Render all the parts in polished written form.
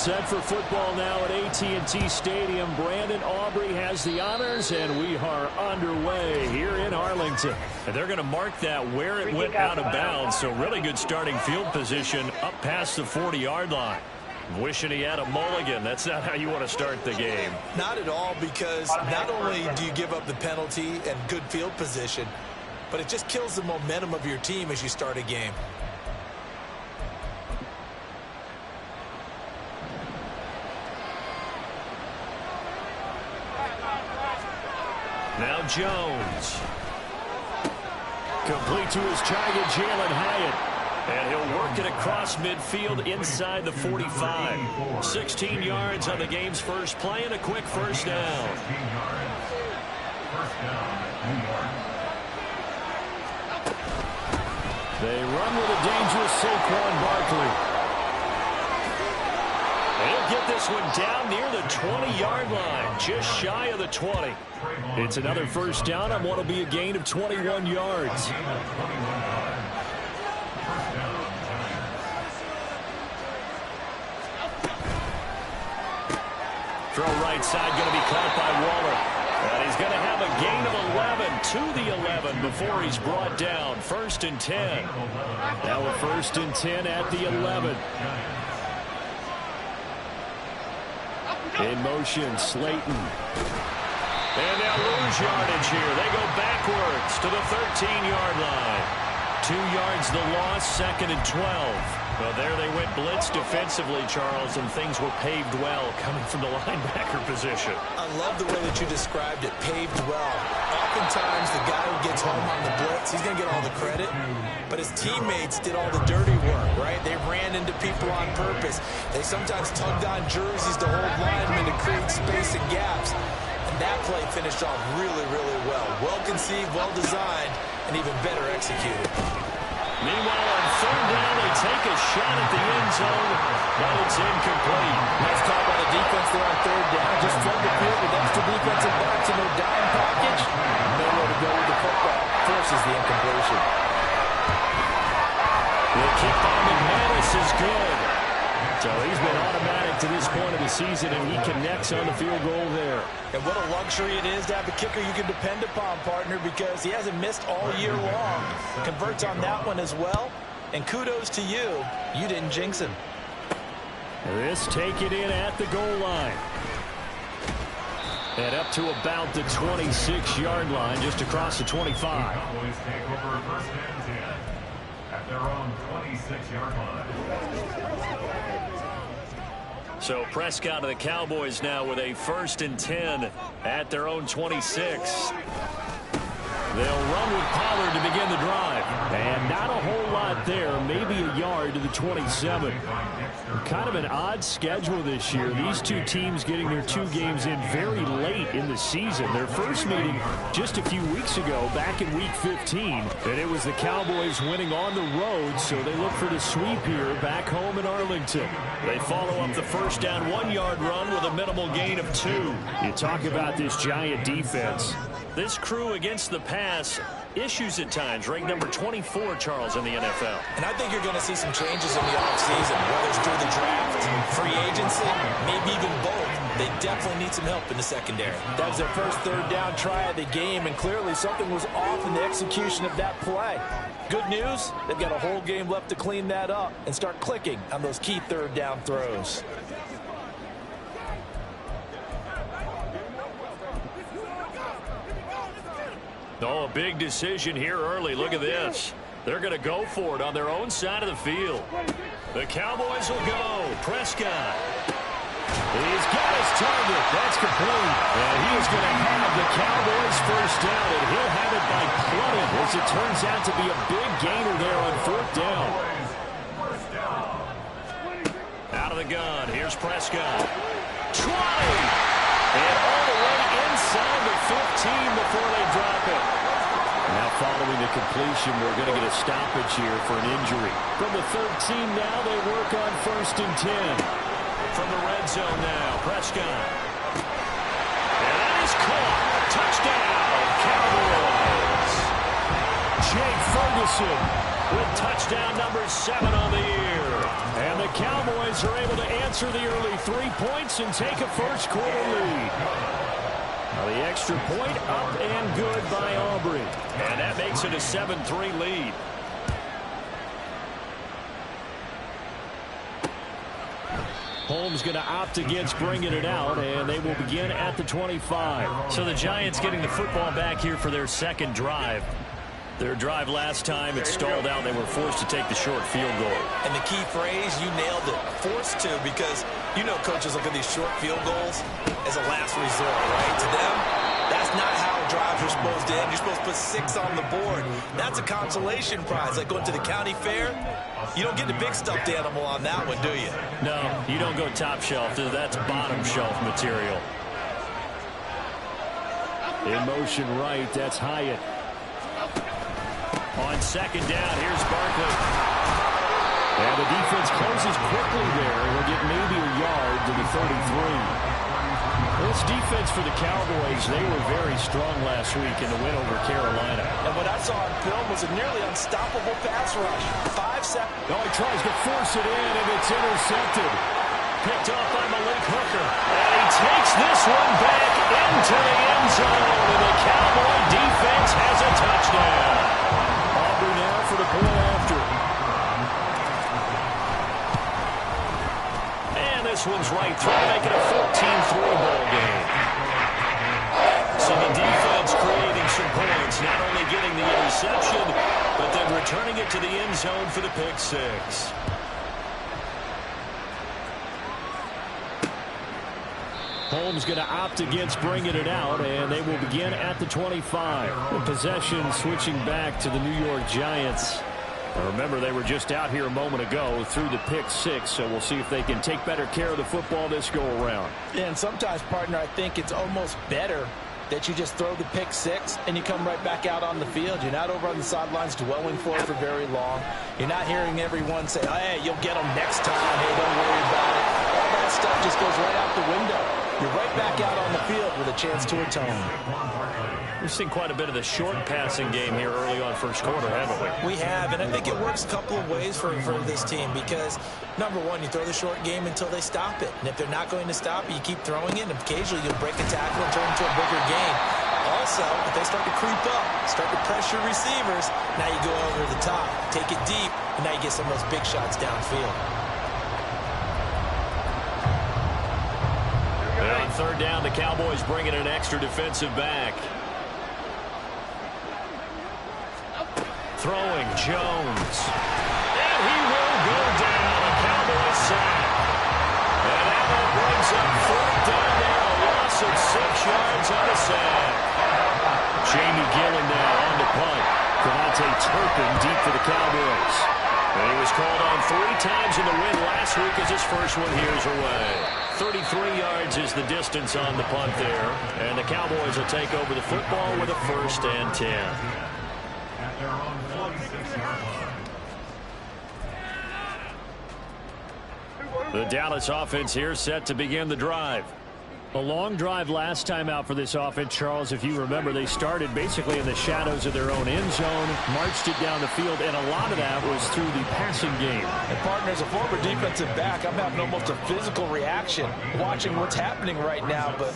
Set for football now at AT&T Stadium. Brandon Aubrey has the honors, and we are underway here in Arlington. And they're going to mark that where it went out of bounds, so really good starting field position up past the 40-yard line. Wishing he had a mulligan. That's not how you want to start the game. Not at all, because not only do you give up the penalty and good field position, but it just kills the momentum of your team as you start a game. Now Jones. Complete to his giant Jalen Hyatt. And he'll work it across midfield inside the 45. 16 yards on the game's first play and a quick first down. They run with a dangerous Saquon Barkley. He'll get this one down near the 20-yard line, just shy of the 20. It's another first down on what will be a gain of 21 yards. Throw right side, going to be caught by Waller. And he's going to have a gain of 11 to the 11 before he's brought down. 1st and 10. Now a 1st and 10 at the 11. In motion, Slayton. And they'll lose yardage here. They go backwards to the 13-yard line. 2 yards the loss, 2nd and 12. Well, there they went blitz defensively, Charles, and things were paved well coming from the linebacker position. I love the way that you described it, paved well. Oftentimes, the guy who gets home on the blitz, he's going to get all the credit, but his teammates did all the dirty work, right? They ran into people on purpose. They sometimes tugged on jerseys to hold linemen to create space and gaps. And that play finished off really, really well. Well-conceived, well-designed, and even better executed. Meanwhile, on 3rd down, they take a shot at the end zone, but it's incomplete. Nice call by the defense there on 3rd down. Just flood the field with extra defensive backs in their dime package. Nowhere to go with the football. Forces the incompletion. The kick by McManus is good. So he's been automatic to this point of the season, and he connects on the field goal there. And what a luxury it is to have a kicker you can depend upon, partner, because he hasn't missed all year long. Converts on that one as well. And kudos to you. You didn't jinx him. This taken in at the goal line. And up to about the 26-yard line, just across the 25. Cowboys take over 1st and 10 at their own 26-yard line. So Prescott and the Cowboys now with a 1st and 10 at their own 26. They'll run with Pollard to begin the drive. And not a whole lot there, maybe a yard to the 27. Kind of an odd schedule this year. These two teams getting their 2 games in very late in the season. Their first meeting just a few weeks ago, back in Week 15. And it was the Cowboys winning on the road, so they look for the sweep here back home in Arlington. They follow up the first down 1-yard run with a minimal gain of 2. You talk about this giant defense. This crew against the pass, issues at times, ranked number 24, Charles, in the NFL. And I think you're going to see some changes in the offseason, whether it's through the draft, free agency, maybe even both. They definitely need some help in the secondary. That was their first 3rd down try of the game, and clearly something was off in the execution of that play. Good news, they've got a whole game left to clean that up and start clicking on those key 3rd down throws. Oh, a big decision here early. Look at this. They're going to go for it on their own side of the field. The Cowboys will go. Prescott. He's got his target. That's complete. And he is going to have the Cowboys first down, and he'll have it by plenty, as it turns out to be a big gainer there on 4th down. Out of the gun. Here's Prescott. 20. And all the way inside the 15 before they drop it. Now following the completion, we're going to get a stoppage here for an injury. From the 13 now, they work on 1st and 10. From the red zone now, Prescott. And that is caught. Touchdown, Cowboys. Jake Ferguson with touchdown number 7 on the year. And the Cowboys are able to answer the early 3 points and take a first-quarter lead. Now the extra point up and good by Aubrey. And that makes it a 7-3 lead. Holmes going to opt against bringing it out, and they will begin at the 25. So the Giants getting the football back here for their second drive. Their drive last time, it stalled out. They were forced to take the short field goal. And the key phrase, you nailed it, forced to, because you know coaches look at these short field goals as a last resort, right? To them, that's not how drives are supposed to end. You're supposed to put 6 on the board. That's a consolation prize, like going to the county fair. You don't get the big stuffed animal on that one, do you? No, you don't go top shelf. That's bottom shelf material. In motion right, that's Hyatt. On second down, here's Barkley. And the defense closes quickly there. He'll get maybe a yard to the 33. This defense for the Cowboys, they were very strong last week in the win over Carolina. And what I saw on film was a nearly unstoppable pass rush. 5 seconds. Oh, he tries to force it in, and it's intercepted. Picked off by Malik Hooker. And he takes this one back into the end zone. And the Cowboy defense has a touchdown. Aubrey now for the point after. And this one's right through, making a 14-3 ball game. So the defense creating some points, not only getting the interception, but then returning it to the end zone for the pick 6. Holmes going to opt against bringing it out, and they will begin at the 25. The possession switching back to the New York Giants. Now remember, they were just out here a moment ago through the pick 6, so we'll see if they can take better care of the football this go-around. Yeah, and sometimes, partner, I think it's almost better that you just throw the pick 6 and you come right back out on the field. You're not over on the sidelines dwelling for it for very long. You're not hearing everyone say, oh, hey, you'll get them next time. Hey, don't worry about it. All that stuff just goes right out the window. You're right back out on the field with a chance to atone. We've seen quite a bit of the short passing game here early on first quarter, haven't we? We have, and I think it works a couple of ways for this team because, number one, you throw the short game until they stop it. And if they're not going to stop it, you keep throwing it, and occasionally you'll break a tackle and turn it into a bigger game. Also, if they start to creep up, start to pressure receivers, now you go over the top, take it deep, and now you get some of those big shots downfield. And on third down, the Cowboys bringing an extra defensive back. Throwing Jones. And he will go down. A Cowboys sack. And that one brings up fourth down now. A loss of 6 yards on the sack. Jamie Gillen now on the punt. Devontae Turpin deep for the Cowboys. And he was called on 3 times in the win last week as his first one here's away. 33 yards is the distance on the punt there. And the Cowboys will take over the football with a 1st and 10. At their own 46-yard line. The Dallas offense here set to begin the drive. A long drive last time out for this offense, Charles. If you remember, they started basically in the shadows of their own end zone, marched it down the field, and a lot of that was through the passing game. And partner, as a former defensive back, I'm having almost a physical reaction watching what's happening right now. But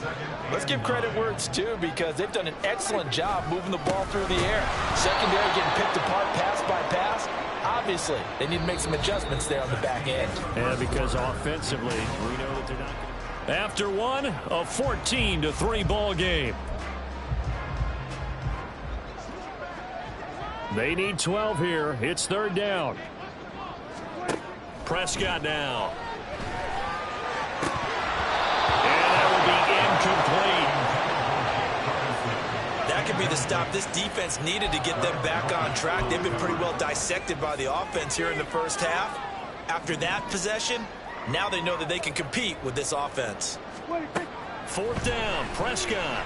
let's give credit where it's due because they've done an excellent job moving the ball through the air. Secondary getting picked apart pass by pass. Obviously, they need to make some adjustments there on the back end. Yeah, because offensively, we know that they're not going to... After one, a 14-3 ball game. They need 12 here. It's third down. Prescott now. And that will be incomplete. That could be the stop this defense needed to get them back on track. They've been pretty well dissected by the offense here in the first half. After that possession, now they know that they can compete with this offense. Fourth down, Prescott.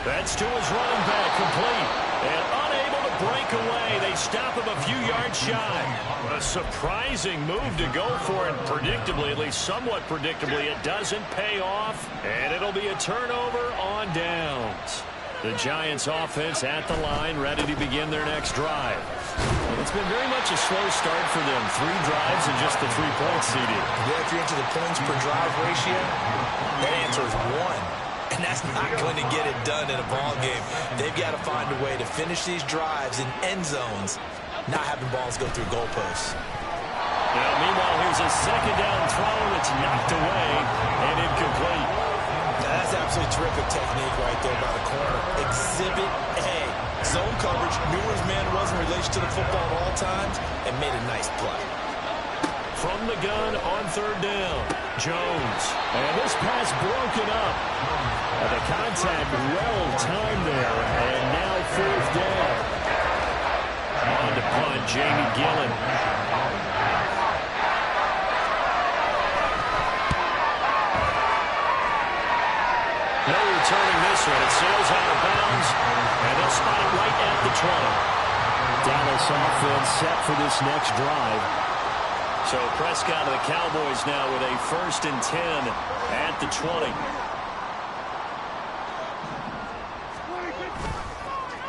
That's to his running back, complete. And unable to break away. They stop him a few yards shy. A surprising move to go for it. Predictably, at least somewhat predictably, it doesn't pay off. And it'll be a turnover on downs. The Giants offense at the line, ready to begin their next drive. it's been very much a slow start for them. 3 drives and just the 3 points, CD. Yeah, if you're into the points per drive ratio, that answer is 1. And that's not going to get it done in a ball game. They've got to find a way to finish these drives in end zones, not having balls go through goalposts. Now, meanwhile, here's a second down throw that's knocked away and incomplete. Now, that's absolutely terrific technique right there by the corner. Exhibit A. Zone coverage, knew where his man was in relation to the football at all times, and made a nice play. From the gun on 3rd down, Jones. And this pass broken up. And the contact well timed there. And now 4th down. On to punt, Jamie Gillen. No returning this one. It sails out of bounds, and they'll spot it right at the 20. Dallas offense set for this next drive. So Prescott of the Cowboys now with a 1st and 10 at the 20.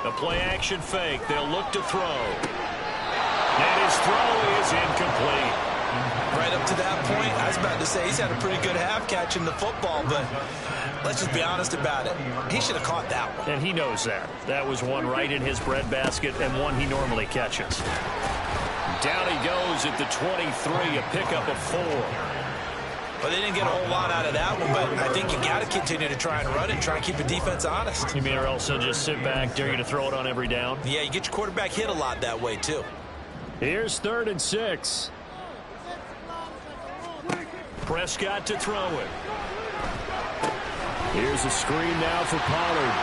A play-action fake. They'll look to throw. And his throw is incomplete. Right up to that point, I was about to say he's had a pretty good half catching the football, but let's just be honest about it. He should have caught that one. And he knows that. That was one right in his breadbasket and one he normally catches. Down he goes at the 23, a pickup of 4. But they didn't get a whole lot out of that one, but I think you got to continue to try and run it, try and keep the defense honest. You mean or else they'll just sit back, dare you to throw it on every down? Yeah, you get your quarterback hit a lot that way, too. Here's 3rd and 6. Prescott to throw it. Here's a screen now for Pollard.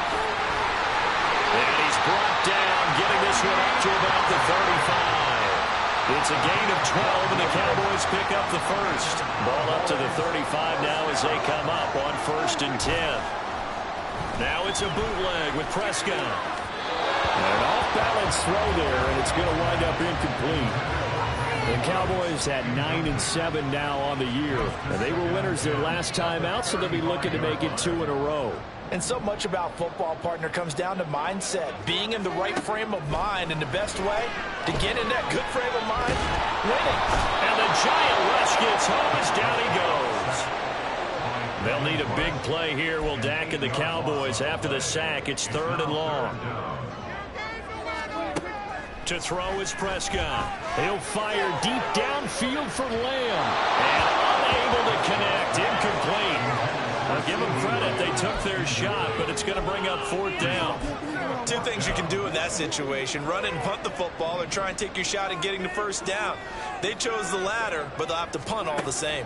And he's brought down, getting this one up to about the 35. It's a gain of 12, and the Cowboys pick up the 1st. Ball up to the 35 now as they come up on 1st and 10. Now it's a bootleg with Prescott. An off-balance throw there, and it's going to wind up incomplete. The Cowboys at 9-7 now on the year. And they were winners their last time out, so they'll be looking to make it 2 in a row. And so much about football, partner, comes down to mindset. Being in the right frame of mind, and the best way to get in that good frame of mind, winning. And the giant rush gets home as down he goes. They'll need a big play here. Will Dak and the Cowboys after the sack. It's 3rd and long. To throw is Prescott. He'll fire deep downfield for Lamb. And unable to connect. Incomplete. I'll give them credit. They took their shot, but it's going to bring up 4th down. 2 things you can do in that situation. Run and punt the football or try and take your shot at getting the 1st down. They chose the latter, but they'll have to punt all the same.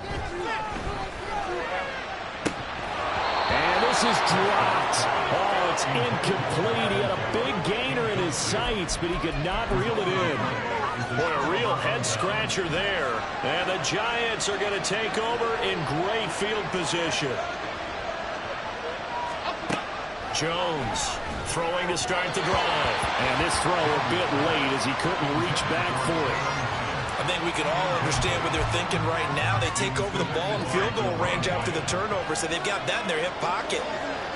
And this is dropped. Oh, it's incomplete. He had a big gainer in his sights, but he could not reel it in. Boy, a real head-scratcher there. And the Giants are going to take over in great field position. Jones throwing to start the drive. And this throw a bit late as he couldn't reach back for it. I think we can all understand what they're thinking right now. They take over the ball in field goal range after the turnover, so they've got that in their hip pocket.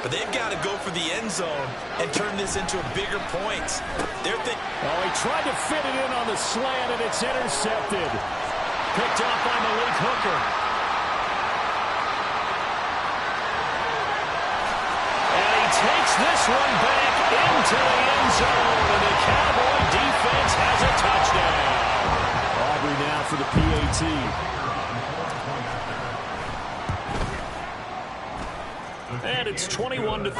But they've got to go for the end zone and turn this into a bigger points. They're thinking. Oh, he tried to fit it in on the slant, and it's intercepted. Picked up by Malik Hooker. And he takes this one back into the end zone, and the Cowboy defense has a touchdown. Aubrey now for the PAT. And it's 21-3.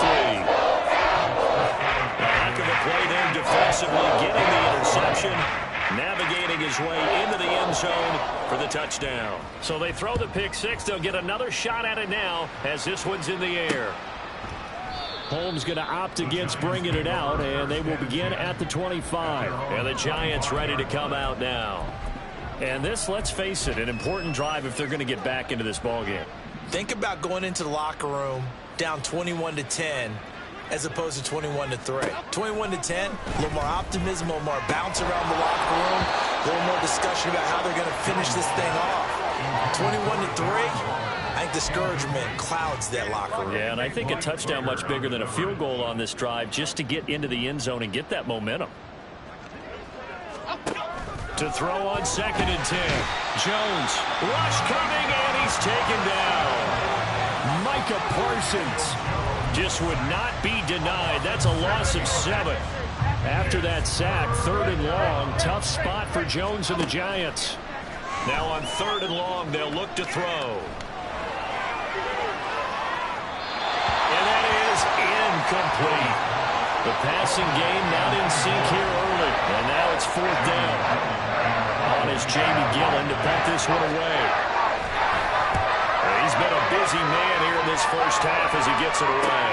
Heck of a play there defensively, getting the interception, navigating his way into the end zone for the touchdown. So they throw the pick 6. They'll get another shot at it now as this one's in the air. Holmes going to opt against bringing it out, and they will begin at the 25. And the Giants ready to come out now. And this, let's face it, an important drive if they're going to get back into this ballgame. Think about going into the locker room down 21-10 as opposed to 21-3. 21-10, a little more optimism, a little more bounce around the locker room, a little more discussion about how they're going to finish this thing off. 21-3, I think discouragement clouds that locker room. Yeah, and I think a touchdown much bigger than a field goal on this drive just to get into the end zone and get that momentum. To throw on 2nd and 10. Jones, rush coming, and he's taken down. Micah Parsons just would not be denied. That's a loss of 7. After that sack, 3rd and long. Tough spot for Jones and the Giants. Now on 3rd and long, they'll look to throw. And that is incomplete. The passing game not in sync here early. And now it's 4th down. On is Jamie Gillen to punt this one away. He's been a busy man here in this first half as he gets it away.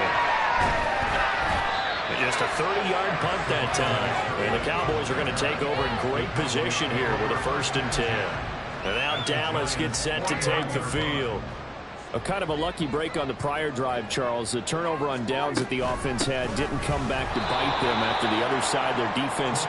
Just a 30-yard punt that time. And the Cowboys are going to take over in great position here with a 1st and 10. And now Dallas gets set to take the field. A kind of a lucky break on the prior drive, Charles. The turnover on downs that the offense had didn't come back to bite them after the other side. Their defense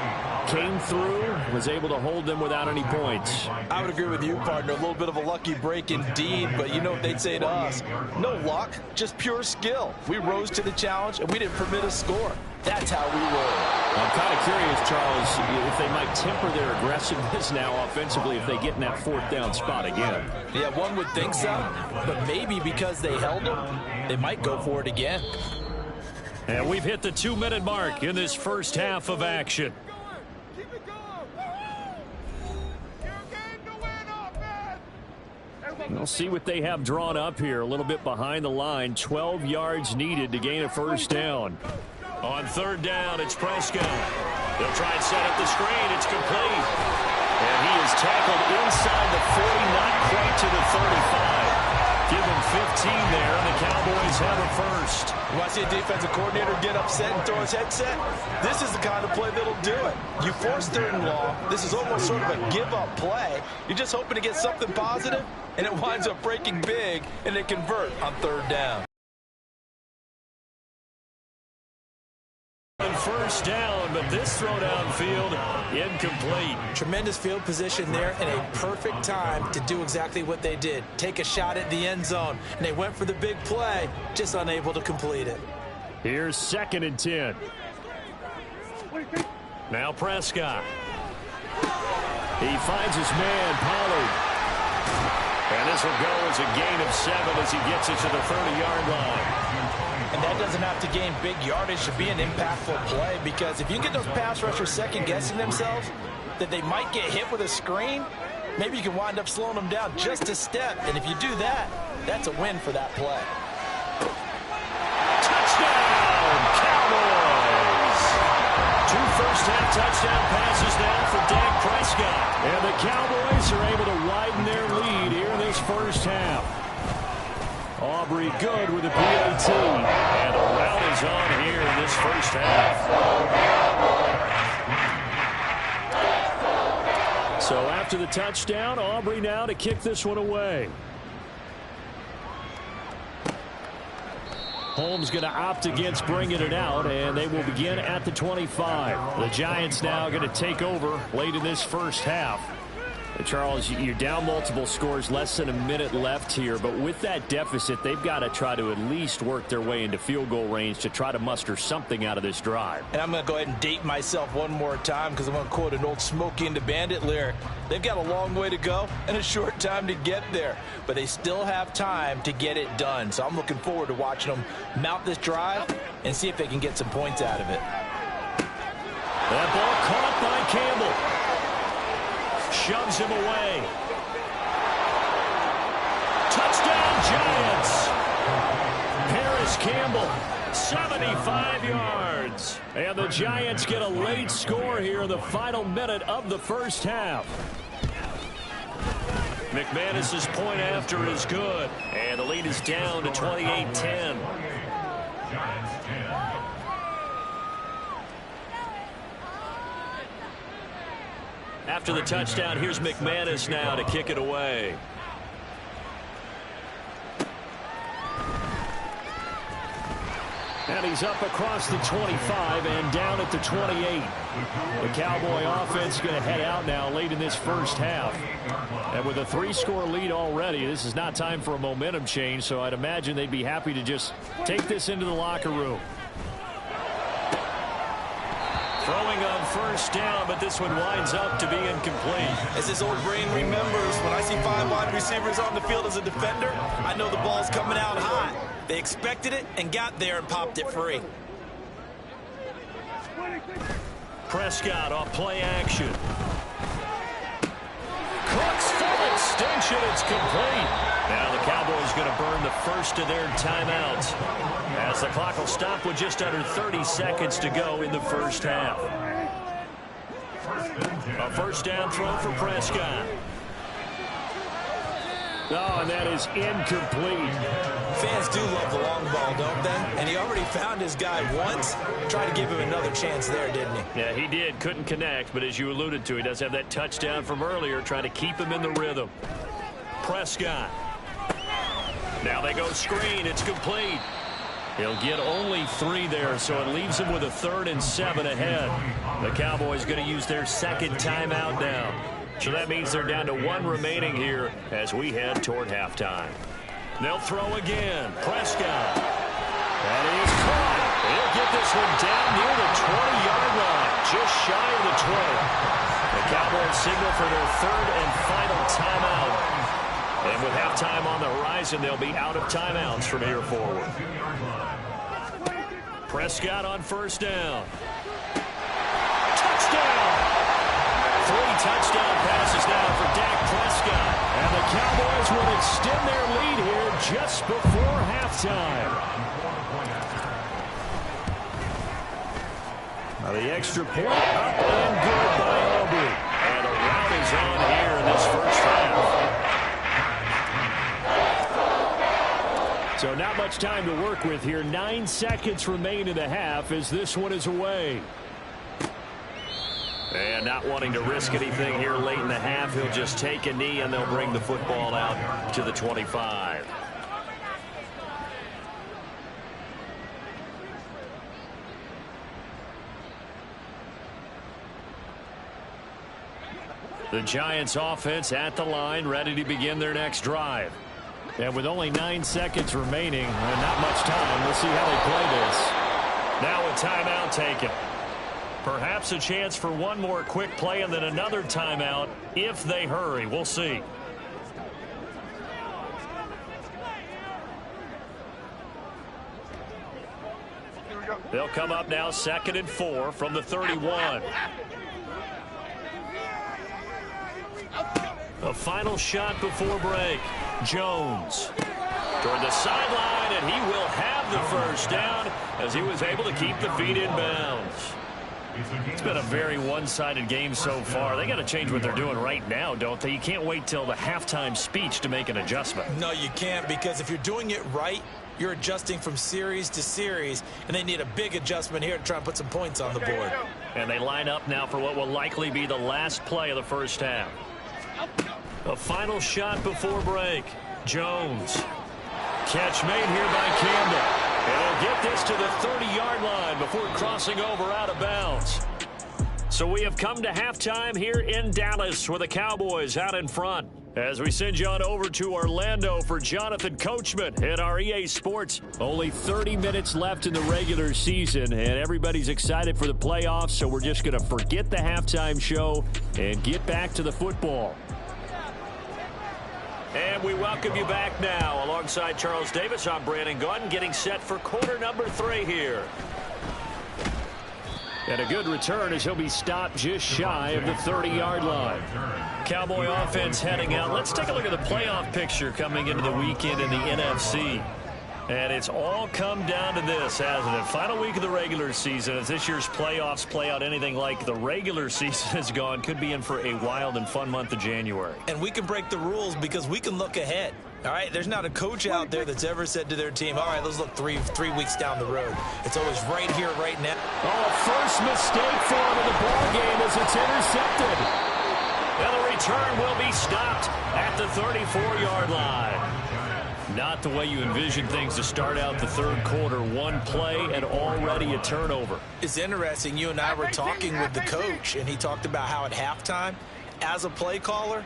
came through, was able to hold them without any points. I would agree with you, partner. A little bit of a lucky break indeed, but you know what they'd say to us. No luck, just pure skill. We rose to the challenge, and we didn't permit a score. That's how we roll. I'm kind of curious, Charles, if they might temper their aggressiveness now offensively if they get in that 4th down spot again. Yeah, one would think so, but maybe because they held them, they might go for it again. And we've hit the 2-minute mark in this first half of action. We'll see what they have drawn up here. A little bit behind the line. 12 yards needed to gain a 1st down. On 3rd down, it's Prescott. They'll try and set up the screen. It's complete. And he is tackled inside the 40, not quite to the 35. Give him 15 there, and the Cowboys have a 1st. You want to see a defensive coordinator get upset and throw his headset? This is the kind of play that'll do it. You force 3rd and long. This is almost sort of a give-up play. You're just hoping to get something positive, and it winds up breaking big, and they convert on 3rd down. And 1st down, but this throw downfield incomplete. Tremendous field position there and a perfect time to do exactly what they did. Take a shot at the end zone. And they went for the big play, just unable to complete it. Here's 2nd and 10. Now Prescott. He finds his man, Pollard. And this will go as a gain of 7 as he gets it to the 30-yard line. And that doesn't have to gain big yardage to be an impactful play, because if you get those pass rushers second-guessing themselves that they might get hit with a screen, maybe you can wind up slowing them down just a step. And if you do that, that's a win for that play. Touchdown, Cowboys! 2 first-half touchdown passes now for Dak Prescott. And the Cowboys are able to widen their lead here in this first half. Aubrey good with a PAT. And the route is on here in this first half. So after the touchdown, Aubrey now to kick this one away. Holmes going to opt against bringing it out, and they will begin at the 25. The Giants now going to take over late in this first half. Charles, you're down multiple scores, less than a minute left here, but with that deficit, they've got to try to at least work their way into field goal range to try to muster something out of this drive. And I'm going to go ahead and date myself one more time, because I'm going to quote an old Smokey and the Bandit lyric. They've got a long way to go and a short time to get there, but they still have time to get it done. So I'm looking forward to watching them mount this drive and see if they can get some points out of it. That ball caught by Campbell. Shoves him away. Touchdown, Giants. Paris Campbell, 75 yards. And the Giants get a late score here in the final minute of the first half. McManus's point after is good. And the lead is down to 28-10. After the touchdown, here's McManus now to kick it away. And he's up across the 25 and down at the 28. The Cowboy offense going to head out now late in this first half. And with a 3-score lead already, this is not time for a momentum change, so I'd imagine they'd be happy to just take this into the locker room. Throwing on first down, but this one winds up to be incomplete. As his old brain remembers, when I see 5 wide receivers on the field as a defender, I know the ball's coming out hot. They expected it and got there and popped it free. Prescott off play action. Cooks full extension. It's complete. Now the Cowboys going to burn the first of their timeouts as the clock will stop with just under 30 seconds to go in the first half. A first down throw for Prescott. Oh, and that is incomplete. Fans do love the long ball, don't they? And he already found his guy once. Tried to give him another chance there, didn't he? Yeah, he did. Couldn't connect, but as you alluded to, he does have that touchdown from earlier, trying to keep him in the rhythm. Prescott. Now they go screen. It's complete. He'll get only 3 there, so it leaves him with a 3rd and 7 ahead. The Cowboys going to use their second timeout now. So that means they're down to 1 remaining here as we head toward halftime. They'll throw again. Prescott. That is caught. He'll get this one down near the 20-yard line, just shy of the 20. The Cowboys signal for their 3rd and final timeout. And with halftime on the horizon, they'll be out of timeouts from here forward. Prescott on first down. Touchdown! 3 touchdown passes now for Dak Prescott. And the Cowboys will extend their lead here just before halftime. Now the extra point up and good by Aubrey. And the rout is on here in this first half. So not much time to work with here. 9 seconds remain in the half as this one is away. And not wanting to risk anything here late in the half, he'll just take a knee and they'll bring the football out to the 25. The Giants offense at the line, ready to begin their next drive. And with only 9 seconds remaining and not much time, we'll see how they play this. Now a timeout taken. Perhaps a chance for one more quick play and then another timeout if they hurry. We'll see. They'll come up now 2nd and 4 from the 31. A final shot before break. Jones toward the sideline, and he will have the first down as he was able to keep the feet in bounds. It's been a very one-sided game so far. They got to change what they're doing right now, don't they? You can't wait till the halftime speech to make an adjustment. No, you can't, because if you're doing it right, you're adjusting from series to series, and they need a big adjustment here to try and put some points on the board. And they line up now for what will likely be the last play of the first half. A final shot before break. Jones. Catch made here by Campbell. And he'll get this to the 30-yard line before crossing over out of bounds. So we have come to halftime here in Dallas with the Cowboys out in front. As we send you on over to Orlando for Jonathan Coachman at our EA Sports. Only 30 minutes left in the regular season, and everybody's excited for the playoffs, so we're just going to forget the halftime show and get back to the football. And we welcome you back now. Alongside Charles Davis, I'm Brandon Gaudin, getting set for quarter number 3 here. And a good return as he'll be stopped just shy of the 30-yard line. Cowboy offense heading out. Let's take a look at the playoff picture coming into the weekend in the NFC. And it's all come down to this, hasn't it? Final week of the regular season. As this year's playoffs play out anything like the regular season has gone, could be in for a wild and fun month of January. And we can break the rules because we can look ahead. All right, there's not a coach out there that's ever said to their team, all right, let's look three weeks down the road. It's always right here, right now. Oh, first mistake for him in the ball game as it's intercepted. And the return will be stopped at the 34-yard line. Not the way you envision things to start out the third quarter. One play and already a turnover. It's interesting. You and I were talking with the coach, and he talked about how at halftime, as a play caller,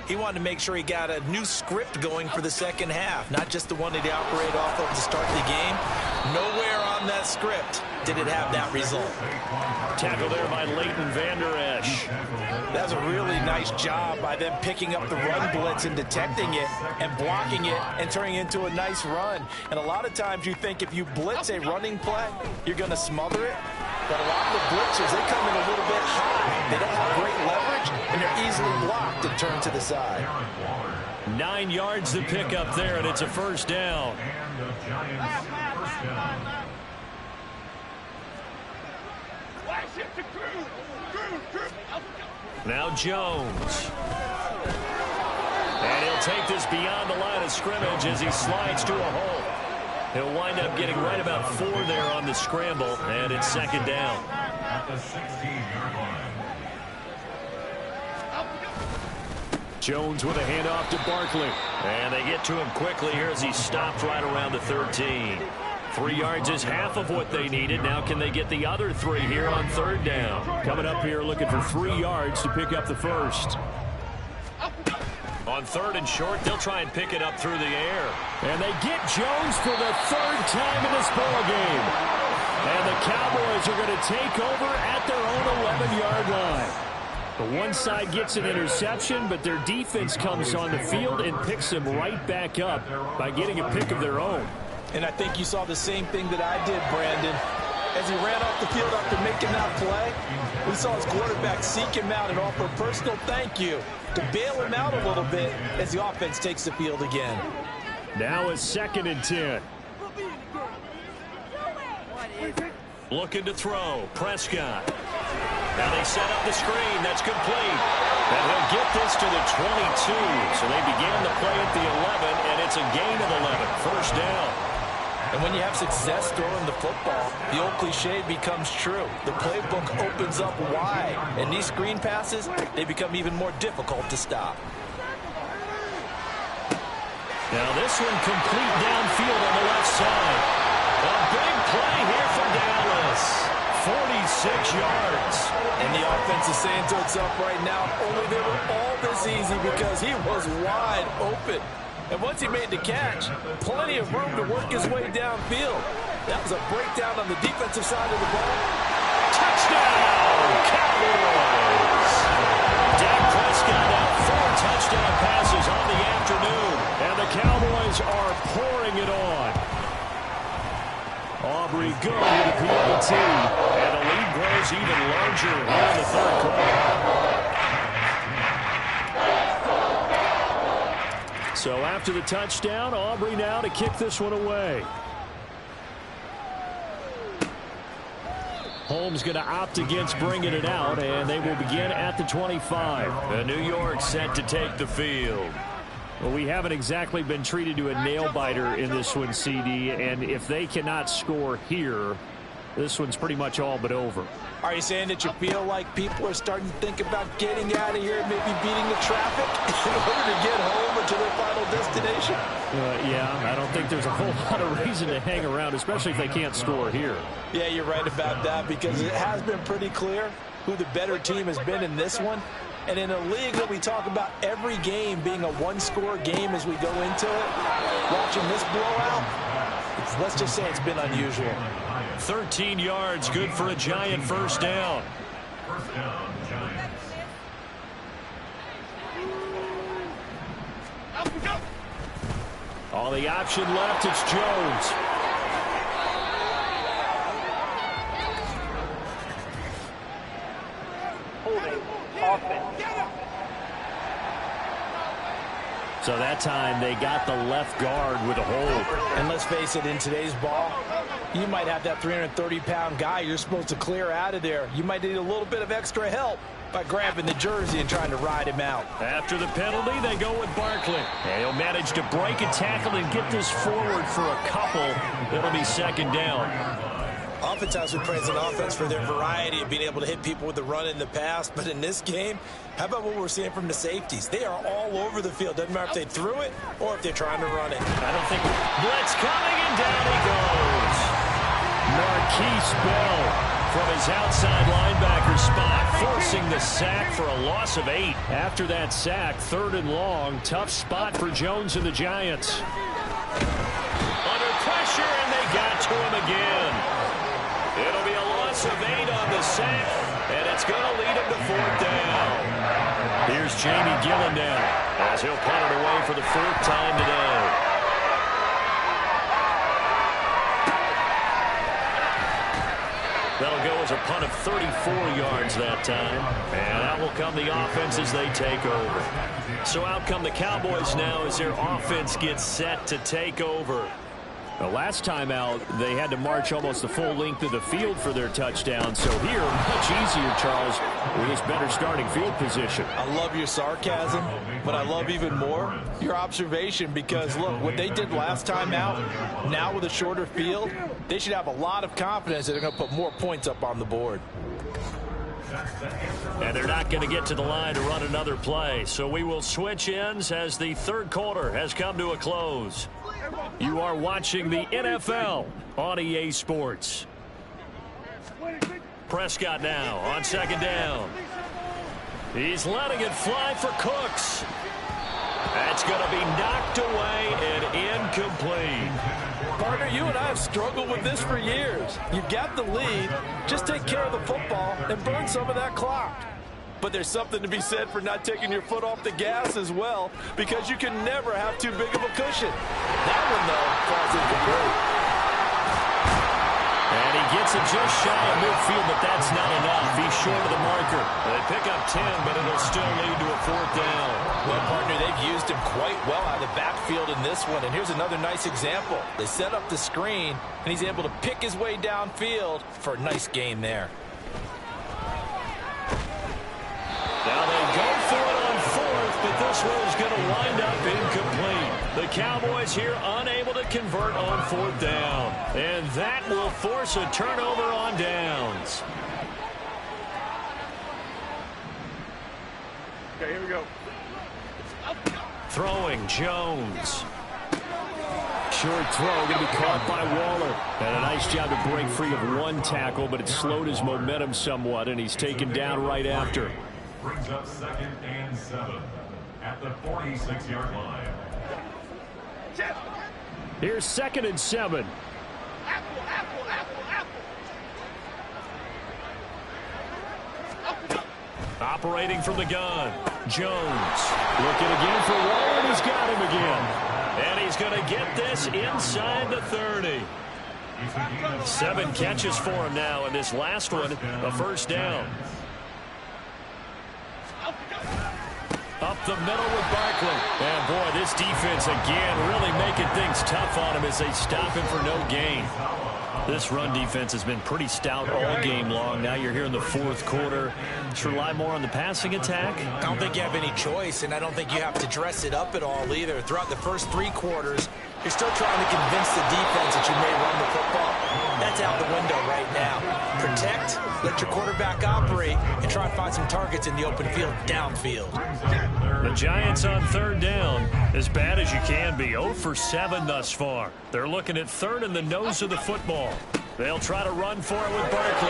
he wanted to make sure he got a new script going for the second half, not just the one that he operated off of to start the game. Nowhere on on that script did it have that result. Tackle there by Leighton Vander Esch. That was a really nice job by them picking up the run blitz and detecting it and blocking it and turning it into a nice run. And a lot of times you think if you blitz a running play, you're going to smother it. But a lot of the blitzers, they come in a little bit high. They don't have great leverage, and they're easily blocked and turned to the side. 9 yards to pick up there, and it's a first down. And the Giants first down. Now Jones. And he'll take this beyond the line of scrimmage as he slides to a hole. He'll wind up getting right about 4 there on the scramble, and it's second down. At the 16-yard line. Jones with a handoff to Barkley. And they get to him quickly here as he stopped right around the 13. 3 yards is half of what they needed. Now can they get the other 3 here on third down? Coming up here looking for 3 yards to pick up the first. On third and short, they'll try and pick it up through the air. And they get Jones for the 3rd time in this ball game. And the Cowboys are going to take over at their own 11-yard line. The one side gets an interception, but their defense comes on the field and picks them right back up by getting a pick of their own. And I think you saw the same thing that I did, Brandon. As he ran off the field after making that play, we saw his quarterback seek him out and offer a personal thank you to bail him out a little bit as the offense takes the field again. Now it's 2nd and 10. Looking to throw. Prescott. Now they set up the screen. That's complete. And he'll get this to the 22. So they began the play at the 11, and it's a gain of 11. First down. And when you have success throwing the football, the old cliche becomes true. The playbook opens up wide. And these screen passes, they become even more difficult to stop. Now this one complete downfield on the left side. A big play here for Dallas. 46 yards. And the offense is saying to itself right now, only they were all this easy because he was wide open. And once he made the catch, plenty of room to work his way downfield. That was a breakdown on the defensive side of the ball. Touchdown, Cowboys! Dak Prescott now 4 touchdown passes on the afternoon. And the Cowboys are pouring it on. Aubrey good with the PAT. And the lead grows even larger here in the third quarter. So after the touchdown, Aubrey now to kick this one away. Holmes going to opt against bringing it out, and they will begin at the 25. The New York set to take the field. Well, we haven't exactly been treated to a nail-biter in this one, CD, and if they cannot score here, this one's pretty much all but over. Are you saying that you feel like people are starting to think about getting out of here, maybe beating the traffic in order to get home or to their final destination? Yeah, I don't think there's a whole lot of reason to hang around, especially if they can't score here. Yeah, you're right about that because it has been pretty clear who the better team has been in this one. And in a league that we talk about every game being a one-score game as we go into it, watching this blowout, let's just say it's been unusual. 13 yards, good for a Giant first down. First down, Giants. On the option left, it's Jones. So that time they got the left guard with a hold. And let's face it, in today's ball, you might have that 330-pound guy you're supposed to clear out of there. You might need a little bit of extra help by grabbing the jersey and trying to ride him out. After the penalty, they go with Barkley. And he'll manage to break a tackle and get this forward for a couple. It'll be second down. Oftentimes we praise an offense for their variety of being able to hit people with the run in the pass. But in this game, how about what we're seeing from the safeties? They are all over the field. Doesn't matter if they threw it or if they're trying to run it. I don't think blitz coming, and down he goes. Marquise Bell From his outside linebacker spot, forcing the sack for a loss of 8. After that sack, 3rd and long, tough spot for Jones and the Giants. Under pressure, and they got to him again. It'll be a loss of 8 on the sack, and it's going to lead him to 4th down. Here's Jamie Gillen now, as he'll punt it away for the 4th time today. That'll go as a punt of 34 yards that time. And out will come the offense as they take over. So out come the Cowboys now as their offense gets set to take over. The last time out, they had to march almost the full length of the field for their touchdown. So here, much easier, Charles, with this better starting field position. I love your sarcasm, but I love even more your observation because, look, what they did last time out, now with a shorter field, they should have a lot of confidence that they're going to put more points up on the board. And they're not going to get to the line to run another play. So we will switch ends as the 3rd quarter has come to a close. You are watching the NFL on EA Sports. Prescott now on 2nd down. He's letting it fly for Cooks. That's going to be knocked away and incomplete. Partner, you and I have struggled with this for years. You've got the lead. Just take care of the football and burn some of that clock. But there's something to be said for not taking your foot off the gas as well, because you can never have too big of a cushion. That one, though, falls incomplete. And he gets it just shy of midfield, but that's not enough. He's short of the marker. They pick up 10, but it'll still lead to a 4th down. Well, partner, they've used him quite well out of the backfield in this one. And here's another nice example. They set up the screen, and he's able to pick his way downfield for a nice gain there. Now they go for it on 4th, but this one is going to wind up incomplete. The Cowboys here unable to convert on 4th down. And that will force a turnover on downs. Okay, here we go. Throwing Jones. Short throw going to be caught by Waller. And a nice job to break free of one tackle, but it slowed his momentum somewhat, and he's taken down right after. Brings up 2nd and 7 at the 46-yard line. Here's 2nd and 7. Operating from the gun. Jones. Looking again for Waller, and he's got him again. And he's going to get this inside the 30. 7 catches for him now, and this last one, a 1st down. Up the middle with Barkley. And, boy, this defense, again, really making things tough on him as they stop him for no gain. This run defense has been pretty stout all game long. Now you're here in the 4th quarter. Just rely more on the passing attack. I don't think you have any choice, and I don't think you have to dress it up at all either. Throughout the first 3 quarters, you're still trying to convince the defense that you may run the football. That's out the window right now. Protect, let your quarterback operate, and try and find some targets in the open field downfield. The Giants on 3rd down, as bad as you can be, 0 for 7 thus far. They're looking at 3rd in the nose of the football. They'll try to run for it with Barkley.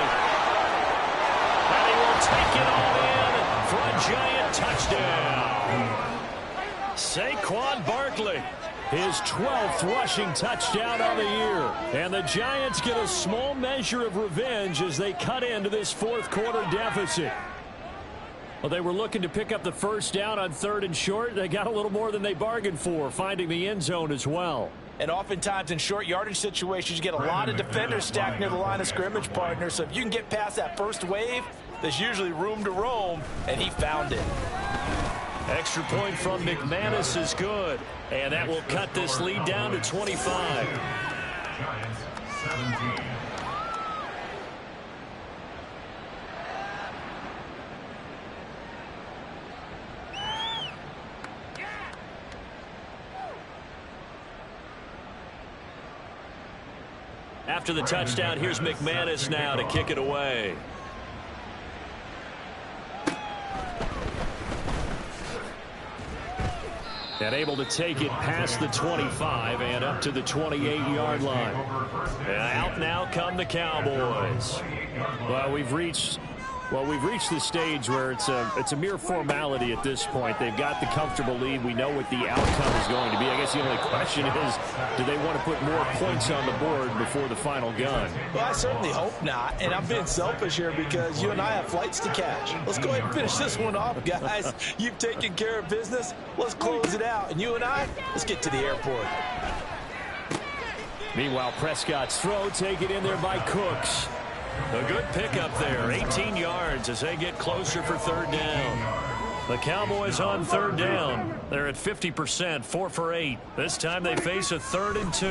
And he will take it all in for a Giant touchdown. Saquon Barkley. His 12th rushing touchdown on the year. And the Giants get a small measure of revenge as they cut into this 4th quarter deficit. Well, they were looking to pick up the 1st down on 3rd and short. They got a little more than they bargained for, finding the end zone as well. And oftentimes in short yardage situations, you get a lot of defenders stacked near the line of scrimmage, partner. So if you can get past that first wave, there's usually room to roam, and he found it. Extra point from McManus is good. And that will cut this lead down to 25. Giants 17. After the touchdown, here's McManus now to kick it away. And able to take it past the 25 and up to the 28-yard line. And out now come the Cowboys. Well, we've reached Well, we've reached the stage where it's a mere formality at this point. They've got the comfortable lead. We know what the outcome is going to be. I guess the only question is, do they want to put more points on the board before the final gun? Well, I certainly hope not. And I'm being selfish here because you and I have flights to catch. Let's go ahead and finish this one off, guys. You've taken care of business. Let's close it out. And you and I, let's get to the airport. Meanwhile, Prescott's throw taken in there by Cooks. A good pickup there, 18 yards as they get closer for third down. The Cowboys on third down. They're at 50%, 4 for 8. This time they face a 3rd and 2.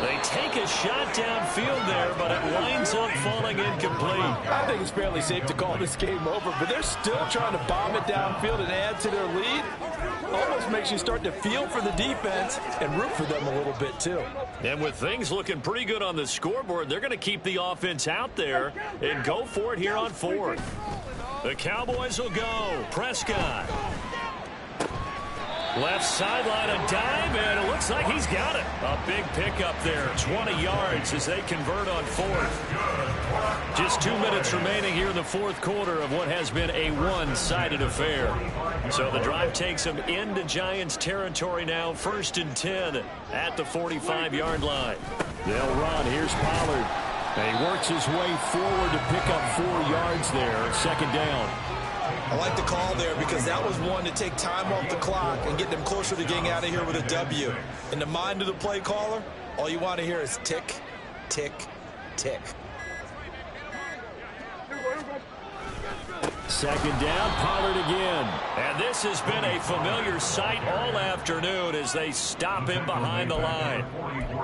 They take a shot downfield there, but it winds up falling incomplete. I think it's fairly safe to call this game over, but they're still trying to bomb it downfield and add to their lead. Almost makes you start to feel for the defense and root for them a little bit, too. And with things looking pretty good on the scoreboard, they're going to keep the offense out there and go for it here on 4th. The Cowboys will go. Prescott. Left sideline, a dive, and it looks like he's got it. A big pickup there, 20 yards as they convert on 4th. Just 2 minutes remaining here in the 4th quarter of what has been a one-sided affair. So the drive takes them into Giants territory now, 1st and 10 at the 45-yard line. They'll run. Here's Pollard. And he works his way forward to pick up 4 yards there, 2nd down. I like the call there because that was one to take time off the clock and get them closer to getting out of here with a W. In the mind of the play caller, all you want to hear is tick, tick, tick. 2nd down, Pollard again. And this has been a familiar sight all afternoon as they stop him behind the line.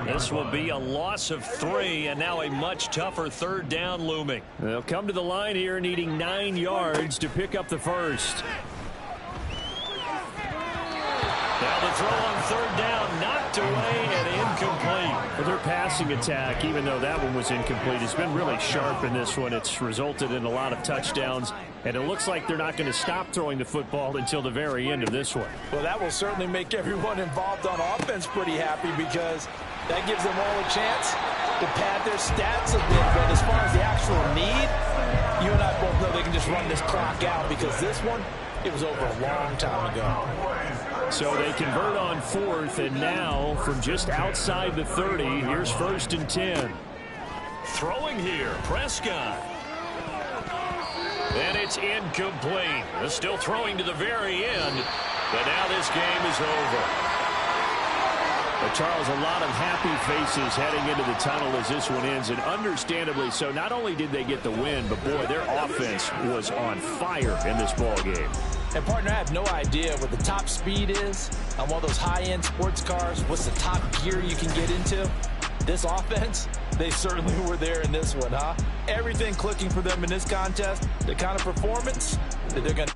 This will be a loss of 3, and now a much tougher 3rd down looming. They'll come to the line here needing 9 yards to pick up the first. Now the throw on 3rd down, knocked away and incomplete. Well, their passing attack, even though that one was incomplete, has been really sharp in this one. It's resulted in a lot of touchdowns, and it looks like they're not going to stop throwing the football until the very end of this one. Well, that will certainly make everyone involved on offense pretty happy because that gives them all a chance to pad their stats a bit. But as far as the actual need, you and I both know they can just run this clock out because this one, it was over a long time ago. So they convert on 4th, and now from just outside the 30, here's 1st and 10. Throwing here, Prescott. And it's incomplete. They're still throwing to the very end, but now this game is over. But Charles, a lot of happy faces heading into the tunnel as this one ends, and understandably so. Not only did they get the win, but boy, their offense was on fire in this ball game. And, partner, I have no idea what the top speed is on one of those high-end sports cars. What's the top gear you can get into? This offense, they certainly were there in this one, huh? Everything clicking for them in this contest, the kind of performance that they're going to